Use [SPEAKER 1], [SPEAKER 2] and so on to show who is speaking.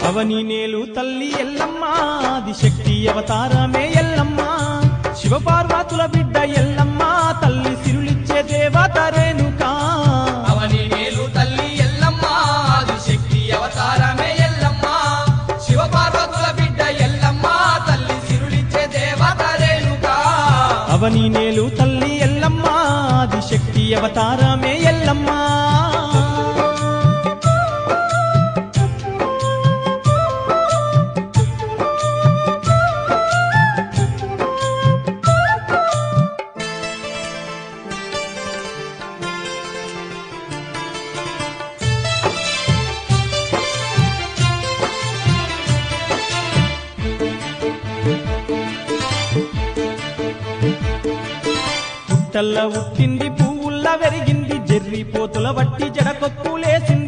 [SPEAKER 1] అవని నేలు తల్లి ఎల్లమ్మ ఆదిశక్తి అవతారమే ఎల్లమ్మ శివపార్వతుల బిడ్డ ఎల్లమ్మ తల్లి సిరులిచ్చే దేవత రేణుకా
[SPEAKER 2] అవని నేలు తల్లి ఎల్లమ్మ ఆదిశక్తి అవతారమే ఎల్లమ్మ శివపార్వతుల బిడ్డ ఎల్లమ్మ తల్లి సిరులిచ్చే దేవత రేణుకా
[SPEAKER 1] అవని నేలు తల్లి ఎల్లమ్మ ఆదిశక్తి అవతారమే ఎల్లమ్మ పుట్టల్ల ఉట్టింది పువ్వుల్ల వెరిగింది జెర్రి పోతుల వట్టి జడకొప్పులేసింది